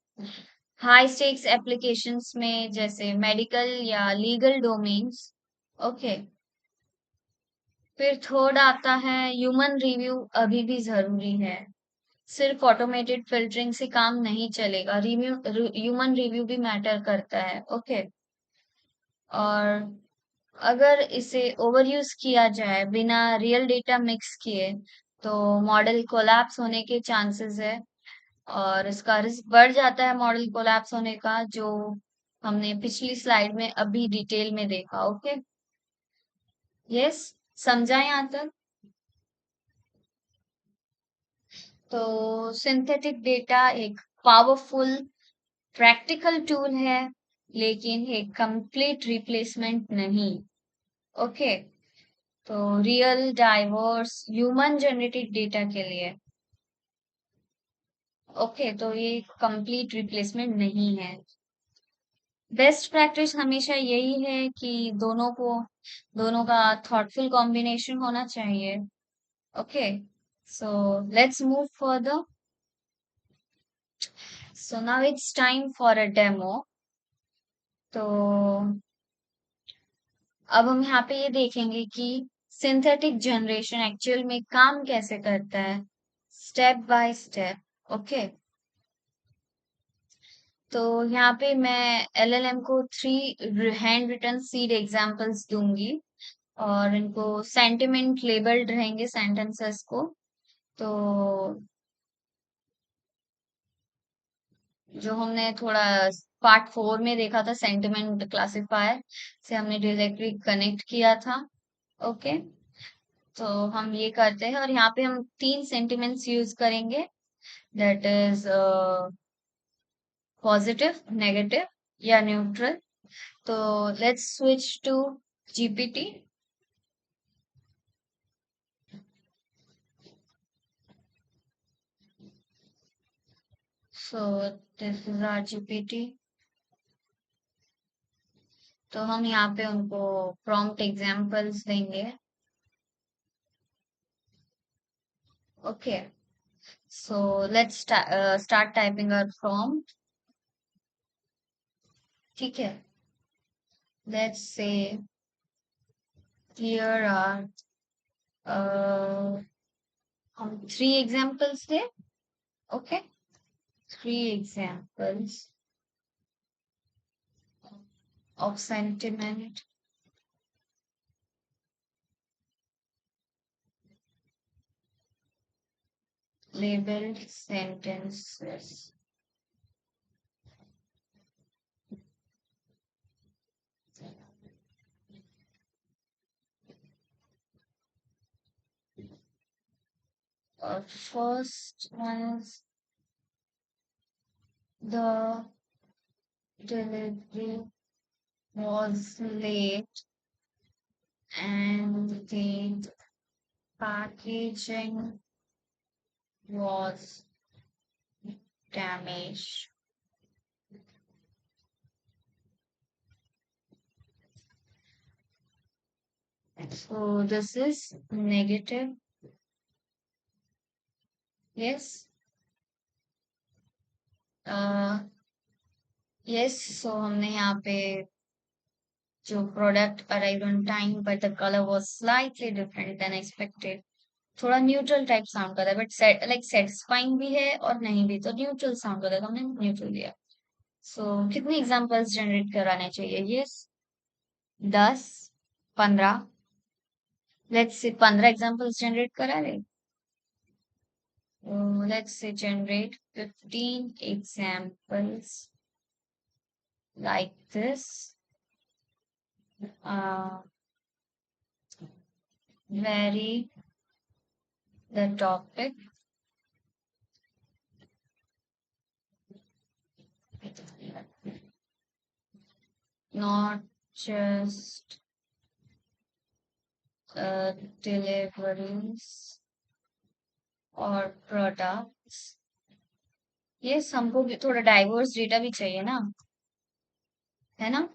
हाई स्टेक्स एप्लीकेशंस में जैसे मेडिकल या लीगल डोमेन्स। ओके। फिर थर्ड आता है ह्यूमन रिव्यू अभी भी जरूरी है, सिर्फ ऑटोमेटेड फिल्टरिंग से काम नहीं चलेगा, रिव्यू ह्यूमन रिव्यू भी मैटर करता है। ओके। और अगर इसे ओवर यूज किया जाए बिना रियल डेटा मिक्स किए तो मॉडल कोलैप्स होने के चांसेस है, और इसका रिस्क बढ़ जाता है मॉडल कोलैप्स होने का, जो हमने पिछली स्लाइड में अभी डिटेल में देखा। ओके। यस, समझा यहाँ तक? तो सिंथेटिक डेटा एक पावरफुल प्रैक्टिकल टूल है, लेकिन एक कंप्लीट रिप्लेसमेंट नहीं। ओके। तो real diverse human generated data के लिए, ओके, तो ये कंप्लीट रिप्लेसमेंट नहीं है। बेस्ट प्रैक्टिस हमेशा यही है कि दोनों का थॉटफुल कॉम्बिनेशन होना चाहिए। Okay. So let's move further. So now it's time for a demo. तो अब हम यहाँ पे ये देखेंगे कि सिंथेटिक जनरेशन एक्चुअल में काम कैसे करता है, स्टेप बाय स्टेप। ओके। तो यहाँ पे मैं एलएलएम को 3 हैंड रिटन सीड एग्जांपल्स दूंगी, और इनको सेंटिमेंट लेबल्ड रहेंगे सेंटेंसेस को। तो जो हमने थोड़ा पार्ट 4 में देखा था, सेंटिमेंट क्लासिफायर से हमने डायरेक्टली कनेक्ट किया था। ओके। तो हम ये करते हैं, और यहाँ पे हम 3 सेंटिमेंट्स यूज करेंगे, दैट इज पॉजिटिव, नेगेटिव या न्यूट्रल। तो let's switch to GPT. So this is our GPT. तो हम यहाँ पे उनको प्रॉम्प्ट एग्जांपल्स देंगे। Okay. So let's start typing our prompt. ठीक है। लेट्स से हियर आर हम 3 एग्जांपल्स दे। Okay. 3 examples of sentiment labeled sentences. First one is the delivery was late and the packaging was damaged. So this is negative. Yes. Yes. So हमने यहाँ पे जो product arrive on time but the colour was slightly different then expected, थोड़ा neutral type sound कर रहा है, but like satisfying भी है और नहीं भी, तो न्यूट्रल साउंड कर रहा है, तो हमने न्यूट्रल दिया। सो कितने एग्जांपल्स जनरेट कराने चाहिए? Yes, 10, 15। Let's say 15 examples generate करा रहे। Let's say generate 15 examples like this. Vary the topic. not just deliveries और प्रोडक्ट्स। ये हमको भी थोड़ा डाइवर्स डेटा भी चाहिए ना, है ना?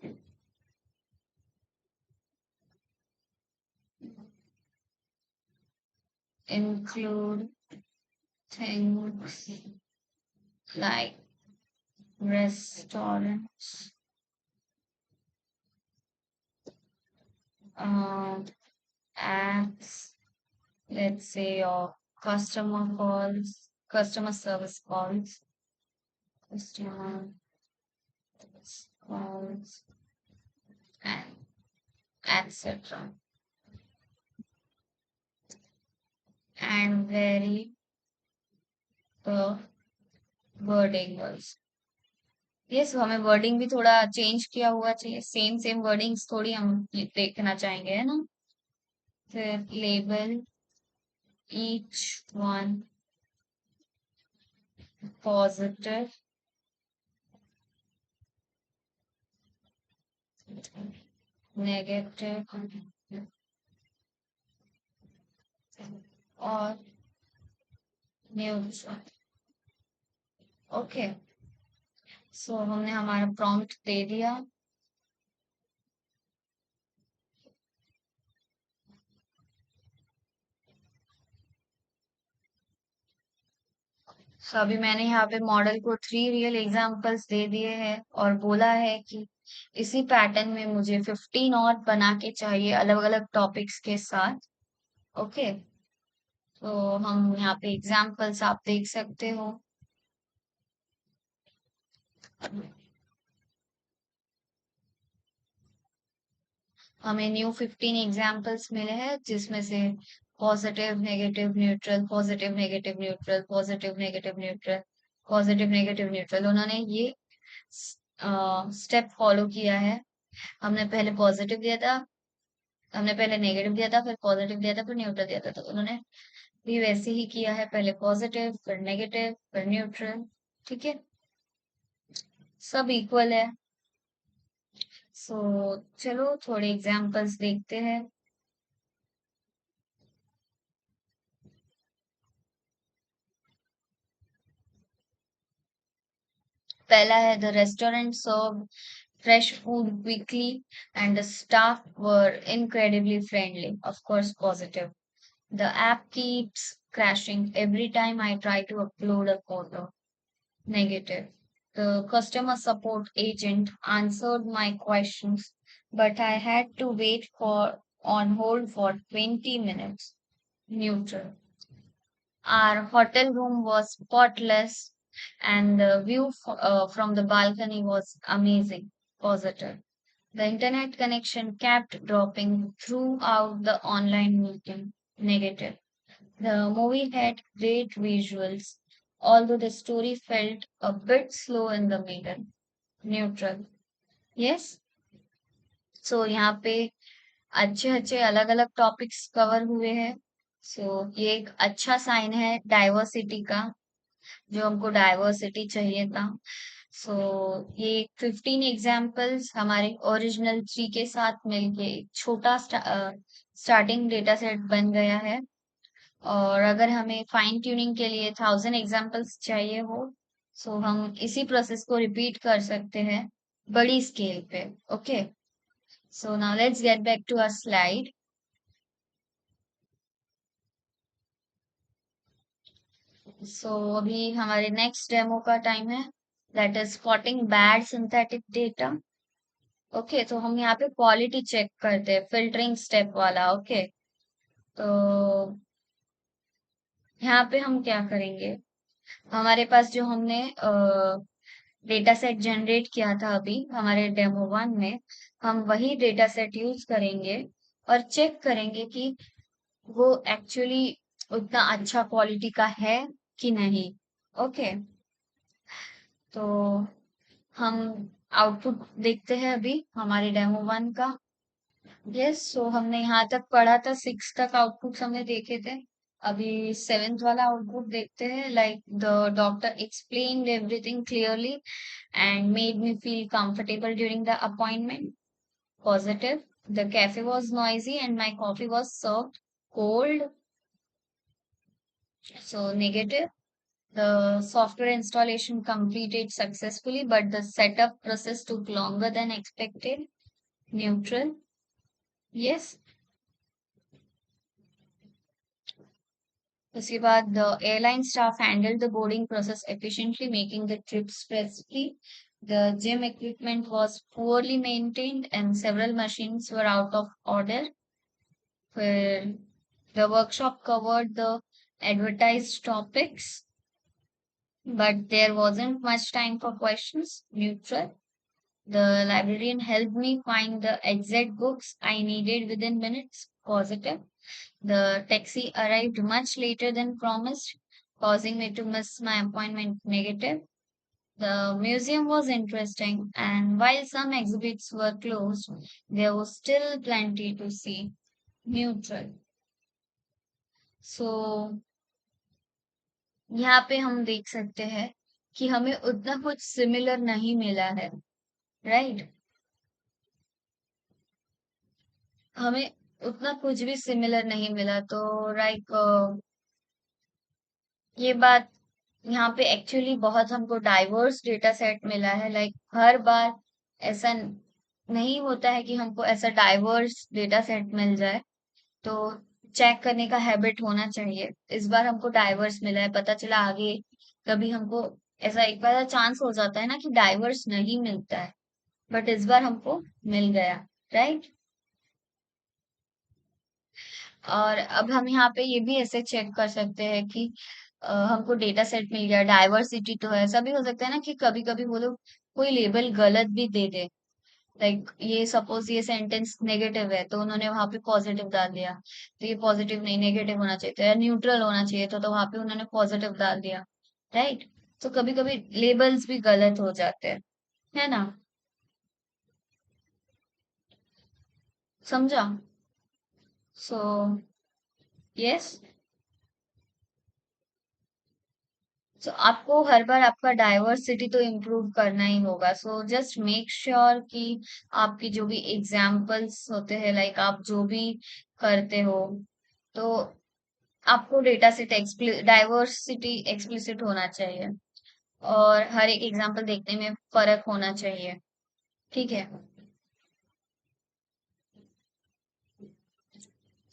Include things like restaurants, apps, let's say, or customer service customer calls, and etc. And vary the wording also. Yes, हमें वर्डिंग भी थोड़ा चेंज किया हुआ चाहिए, सेम सेम वर्डिंग्स थोड़ी हम देखना चाहेंगे, है ना? फिर label each one positive, negative और न्यूट्रल। ओके, सो हमने हमारा प्रॉम्प्ट दे दिया। तो अभी मैंने यहाँ पे मॉडल को 3 रियल एग्जांपल्स दे दिए हैं और बोला है कि इसी पैटर्न में मुझे 15 और बना के चाहिए अलग अलग टॉपिक्स के साथ। ओके, तो हम यहाँ पे एग्जांपल्स आप देख सकते हो। हमें न्यू 15 एग्जांपल्स मिले हैं जिसमें से positive negative neutral, positive negative neutral, positive negative neutral, positive negative neutral, उन्होंने ये स्टेप फॉलो किया है। हमने पहले पॉजिटिव दिया था, हमने पहले नेगेटिव दिया था, फिर पॉजिटिव दिया था, फिर न्यूट्रल दिया था, तो उन्होंने भी वैसे ही किया है, पहले पॉजिटिव फिर नेगेटिव फिर न्यूट्रल। ठीक है, सब इक्वल है। सो चलो थोड़े एग्जांपल्स देखते हैं। पहला है the restaurant serve fresh food quickly and the staff were incredibly friendly. Of course, positive. The app keeps crashing every time I try to upload a photo. Negative. The customer support agent answered my questions, but I had to wait for on hold for 20 minutes. Neutral. Our hotel room was spotless and the view from the balcony was amazing. Positive. The internet connection kept dropping throughout the online meeting. Negative. The movie had great visuals, although the story felt a bit slow in the middle. Neutral. Yes? So यहाँ पे अच्छे अच्छे अलग अलग topics cover हुए हैं। सो ये एक अच्छा साइन है डाइवर्सिटी का, जो हमको डाइवर्सिटी चाहिए था। सो ये 15 एग्जाम्पल्स हमारे ओरिजिनल ट्री के साथ मिलके एक छोटा स्टार्टिंग डेटा सेट बन गया है। और अगर हमें फाइन ट्यूनिंग के लिए 1000 एग्जाम्पल्स चाहिए हो, सो हम इसी प्रोसेस को रिपीट कर सकते हैं बड़ी स्केल पे। Okay, so now let's get back to our slide. So अभी हमारे नेक्स्ट डेमो का टाइम है, that is spotting bad synthetic data. Okay, तो हम यहाँ पे क्वालिटी चेक करते हैं, फिल्टरिंग स्टेप वाला। ओके, तो यहाँ पे हम क्या करेंगे, हमारे पास जो हमने डेटा सेट जनरेट किया था अभी हमारे डेमो 1 में, हम वही डेटा सेट यूज करेंगे और चेक करेंगे कि वो एक्चुअली उतना अच्छा क्वालिटी का है कि नहीं। ओके, तो हम आउटपुट देखते हैं अभी हमारे डेमो 1 का। यस, सो हमने यहाँ तक पढ़ा था, 6 तक आउटपुट हमने देखे थे। अभी सेवेंथ वाला आउटपुट देखते हैं, like the doctor explained everything clearly and made me feel comfortable during the appointment. Positive. The cafe was noisy and my coffee was served cold. So negative. The software installation completed successfully, but the setup process took longer than expected. Neutral. Yes. उसके बाद the airline staff handled the boarding process efficiently, making the trip stress-free. The gym equipment was poorly maintained and several machines were out of order. Where the workshop covered the advertised topics, but there wasn't much time for questions. Neutral. The librarian helped me find the exact books I needed within minutes. Positive. The taxi arrived much later than promised, causing me to miss my appointment. Negative. The museum was interesting, and while some exhibits were closed, there was still plenty to see. Neutral. So, यहाँ पे हम देख सकते हैं कि हमें उतना कुछ सिमिलर नहीं मिला है, राइट? हमें उतना कुछ भी सिमिलर नहीं मिला, तो लाइक ये बात यहाँ पे एक्चुअली बहुत हमको डाइवर्स डेटा सेट मिला है। लाइक हर बार ऐसा नहीं होता है कि हमको ऐसा डाइवर्स डेटा सेट मिल जाए, तो चेक करने का हैबिट होना चाहिए। इस बार हमको डाइवर्स मिला है, पता चला आगे कभी हमको ऐसा एक बार चांस हो जाता है ना कि डाइवर्स नहीं मिलता है, बट इस बार हमको मिल गया, राइट? और अब हम यहाँ पे ये भी ऐसे चेक कर सकते हैं कि हमको डेटा सेट मिल गया, डाइवर्सिटी तो है। ऐसा भी हो सकता है ना कि कभी कभी वो लोग कोई लेबल गलत भी दे दे। लाइक ये सपोज ये सेंटेंस नेगेटिव है तो उन्होंने वहां पे पॉजिटिव डाल दिया, तो ये पॉजिटिव नहीं नेगेटिव होना चाहिए था, या न्यूट्रल होना चाहिए था, तो वहां पे उन्होंने पॉजिटिव डाल दिया, राइट? तो कभी कभी लेबल्स भी गलत हो जाते हैं, है ना? समझा? So yes. सो आपको हर बार आपका डाइवर्सिटी तो इम्प्रूव करना ही होगा। सो जस्ट मेक श्योर कि आपकी जो भी एग्जाम्पल्स होते हैं, लाइक आप जो भी करते हो, तो आपको डेटा सेट डाइवर्सिटी एक्सप्लिसिट होना चाहिए, और हर एक एग्जाम्पल देखने में फर्क होना चाहिए। ठीक है?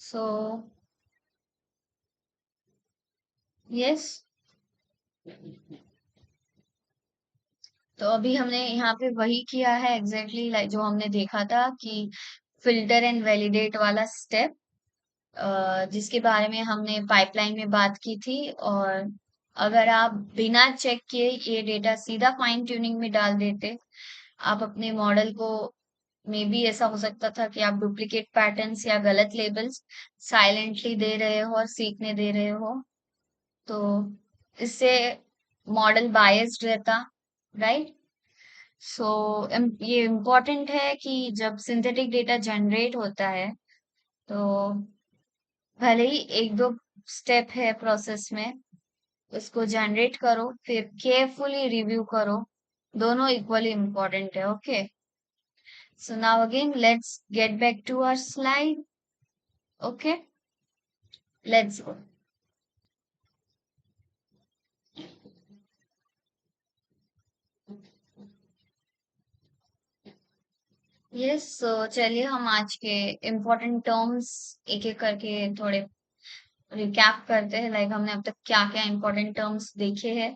So yes. तो अभी हमने यहाँ पे वही किया है एग्जैक्टली, लाइक जो हमने देखा था कि फिल्टर एंड वैलिडेट वाला स्टेप, जिसके बारे में हमने पाइपलाइन में बात की थी। और अगर आप बिना चेक किए ये डेटा सीधा फाइन ट्यूनिंग में डाल देते, आप अपने मॉडल को, मे बी ऐसा हो सकता था कि आप डुप्लीकेट पैटर्न्स या गलत लेबल्स साइलेंटली दे रहे हो और सीखने दे रहे हो, तो इससे मॉडल बायस्ड रहता, राइट? सो ये इम्पोर्टेंट है कि जब सिंथेटिक डेटा जनरेट होता है, तो भले ही एक दो स्टेप है प्रोसेस में, उसको जनरेट करो फिर केयरफुली रिव्यू करो, दोनों इक्वली इम्पोर्टेंट है। Okay, so now again let's get back to our slide. Okay, let's go. Yes, so चलिए हम आज के इम्पोर्टेंट टर्म्स एक एक करके थोड़े रिकैप करते हैं, लाइक हमने अब तक क्या क्या इम्पोर्टेंट टर्म्स देखे हैं।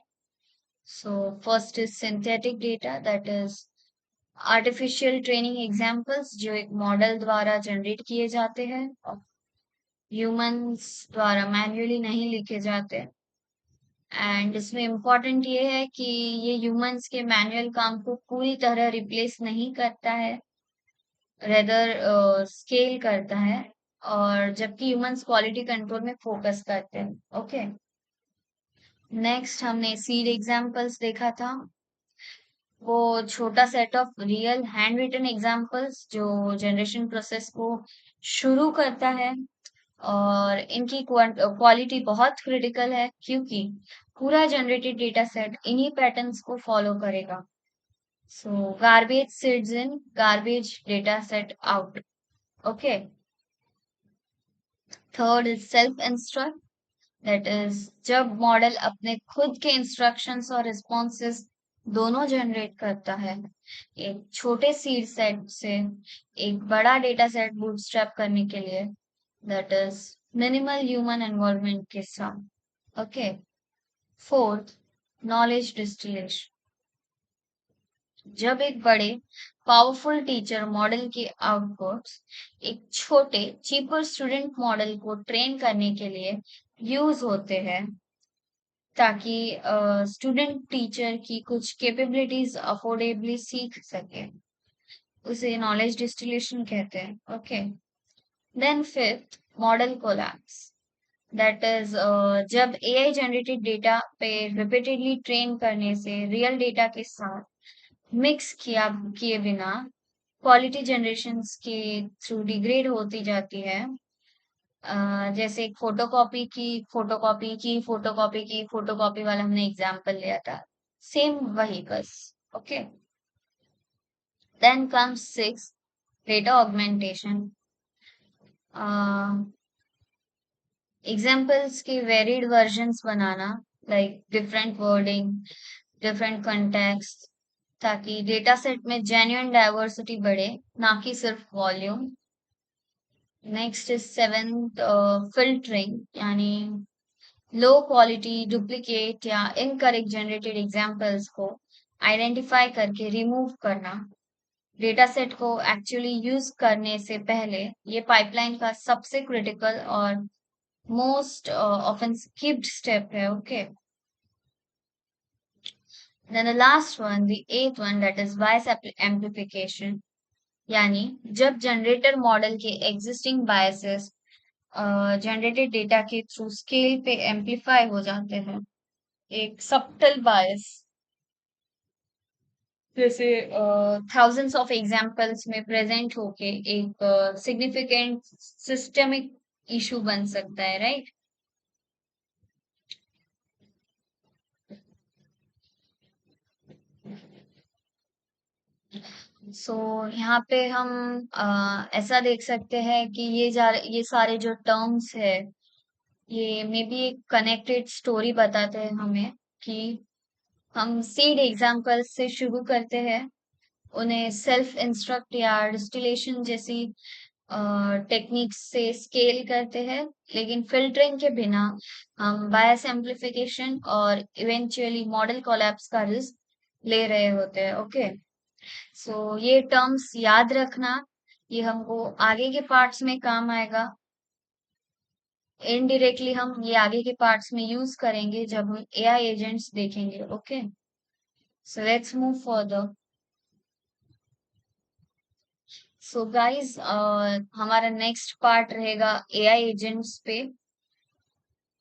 So first is synthetic data, that is artificial training examples जो एक मॉडल द्वारा जनरेट किए जाते हैं, ह्यूमंस द्वारा मैन्युअली नहीं लिखे जाते। एंड इसमें इम्पोर्टेंट ये है कि ये ह्यूमंस के मैनुअल काम को पूरी तरह रिप्लेस नहीं करता है, रेदर स्केल करता है, और जबकि ह्यूमंस क्वालिटी कंट्रोल में फोकस करते हैं। ओके, नेक्स्ट हमने सीड एग्जाम्पल्स देखा था, वो छोटा set of real hand written examples जो जनरेशन प्रोसेस को शुरू करता है। और इनकी क्वालिटी बहुत क्रिटिकल है क्योंकि पूरा जनरेटेड डेटा सेट इन्हीं पैटर्न्स को फॉलो करेगा. So garbage seeds in, garbage data set out. Okay. Third is self instruct. That is जब मॉडल अपने खुद के इंस्ट्रक्शंस और रिस्पॉन्सेस दोनों जनरेट करता है, एक छोटे सीड सेट से एक बड़ा डेटा सेट बूटस्ट्रैप करने के लिए, that is minimal human involvement के साथ. ओके. Fourth, knowledge distillation. जब एक बड़े पावरफुल टीचर मॉडल के आउटपुट्स एक छोटे चीपर स्टूडेंट मॉडल को ट्रेन करने के लिए यूज होते हैं ताकि स्टूडेंट टीचर की कुछ कैपेबिलिटीज अफोर्डेबली सीख सके, उसे नॉलेज डिस्टिलेशन कहते हैं. Okay. Then fifth, model collapse. That is जब एआई जनरेटेड डेटा पे रिपीटेडली ट्रेन करने से रियल डेटा के साथ मिक्स किए बिना क्वालिटी जनरेशंस के थ्रू डिग्रेड होती जाती है. जैसे एक फोटोकॉपी वाला हमने एग्जांपल लिया था, सेम वही बस. Okay. Then comes six, data augmentation. Examples के वेरिड वर्जन्स बनाना, like different wording, different context, ताकि डेटा सेट में जेन्युइन डाइवर्सिटी बढ़े, ना कि सिर्फ volume. Next is seventh, filtering, यानी लो क्वालिटी, डुप्लीकेट या इनकरेक्ट जनरेटेड एग्जांपल्स को आइडेंटिफाई करके रिमूव करना. डेटा सेट को एक्चुअली यूज करने से पहले ये पाइपलाइन का सबसे क्रिटिकल और मोस्ट ऑफन स्किप्ड स्टेप है. Okay. Then the last one, the eighth one, that is bias amplification. यानी जब जनरेटर मॉडल के एग्जिस्टिंग बायसेस जनरेटेड डेटा के थ्रू स्केल पे एम्पलीफाई हो जाते हैं, एक सबटल बायस जैसे थाउजेंड्स ऑफ एग्जांपल्स में प्रेजेंट होके एक सिग्निफिकेंट सिस्टमिक इशू बन सकता है, राइट? सो यहाँ पे हम ऐसा देख सकते हैं कि ये सारे जो टर्म्स है, ये मे बी एक कनेक्टेड स्टोरी बताते हैं हमें कि हम सीड एग्जाम्पल से शुरू करते हैं, उन्हें सेल्फ इंस्ट्रक्ट या डिस्टिलेशन जैसी टेक्निक्स से स्केल करते हैं, लेकिन फिल्टरिंग के बिना हम बायस एम्प्लीफिकेशन और इवेंचुअली मॉडल कोलैप्स का रिस्क ले रहे होते हैं. ओके. सो ये टर्म्स याद रखना, ये हमको आगे के पार्ट्स में काम आएगा. इनडायरेक्टली हम ये आगे के पार्ट्स में यूज करेंगे जब हम एआई एजेंट्स देखेंगे. Okay. So let's move further. So guys, हमारा नेक्स्ट पार्ट रहेगा एआई एजेंट्स पे,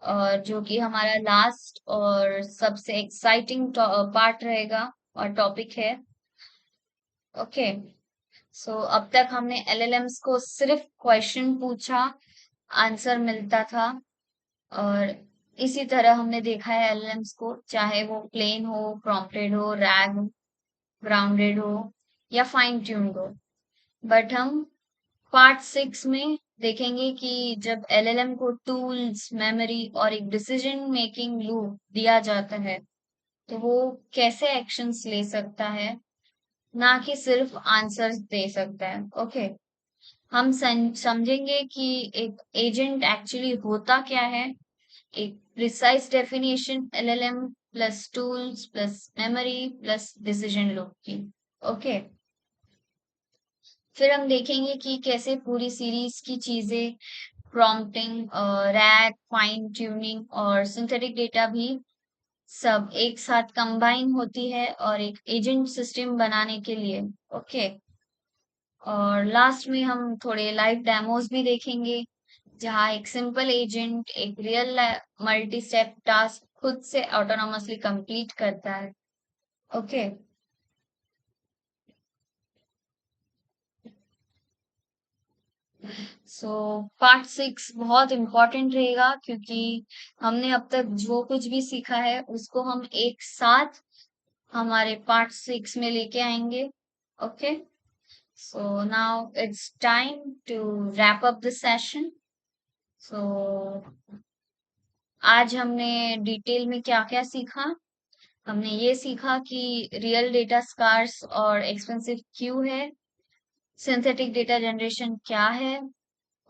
और जो कि हमारा लास्ट और सबसे एक्साइटिंग पार्ट रहेगा और टॉपिक है. ओके. सो अब तक हमने एलएलएम्स को सिर्फ क्वेश्चन पूछा, आंसर मिलता था, और इसी तरह हमने देखा है एलएलएम्स को, चाहे वो प्लेन हो, प्रॉम्प्टेड हो, रैग हो, ग्राउंडेड हो या फाइन ट्यून्ड हो. बट हम पार्ट 6 में देखेंगे कि जब एलएलएम को टूल्स, मेमोरी और एक डिसीजन मेकिंग लूप दिया जाता है, तो वो कैसे एक्शंस ले सकता है, ना कि सिर्फ आंसर्स दे सकता है. ओके. हम समझेंगे कि एक एजेंट एक्चुअली होता क्या है, एक precise definition LLM plus tools plus memory plus decision loop की. ओके. फिर हम देखेंगे कि कैसे पूरी सीरीज की चीजें, प्रॉम्प्टिंग, रैग, फाइन ट्यूनिंग और सिंथेटिक डेटा भी सब एक साथ कंबाइन होती है और एक एजेंट सिस्टम बनाने के लिए. ओके. और लास्ट में हम थोड़े लाइव डेमोस भी देखेंगे, जहाँ एक सिंपल एजेंट एक रियल मल्टी स्टेप टास्क खुद से ऑटोनोमसली कंप्लीट करता है. ओके. सो पार्ट 6 बहुत इम्पोर्टेंट रहेगा, क्योंकि हमने अब तक जो कुछ भी सीखा है उसको हम एक साथ हमारे पार्ट 6 में लेके आएंगे. Okay, so now it's time to wrap up the session. So आज हमने डिटेल में क्या क्या सीखा. हमने ये सीखा कि रियल डेटा स्कार्स और एक्सपेंसिव क्यों है, सिंथेटिक डेटा जनरेशन क्या है,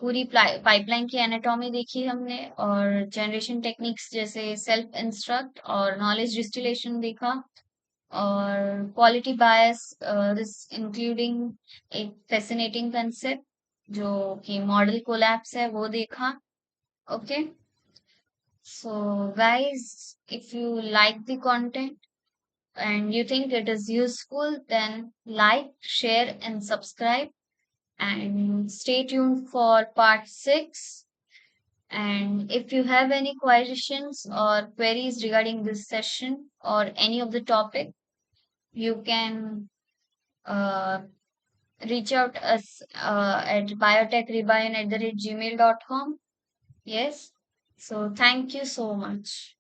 पूरी पाइपलाइन की एनाटॉमी देखी हमने, और जनरेशन टेक्निक्स जैसे सेल्फ इंस्ट्रक्ट और नॉलेज डिस्टिलेशन देखा, और क्वालिटी बायस, दिस इंक्लूडिंग एक फैसिनेटिंग कंसेप्ट जो कि मॉडल कोलैप्स है, वो देखा. Okay, so guys, if you like the content and you think it is useful, then like, share, and subscribe. And stay tuned for part 6. And if you have any questions or queries regarding this session or any of the topic, you can uh, reach out us at biotechrebion@gmail.com. Yes. So thank you so much.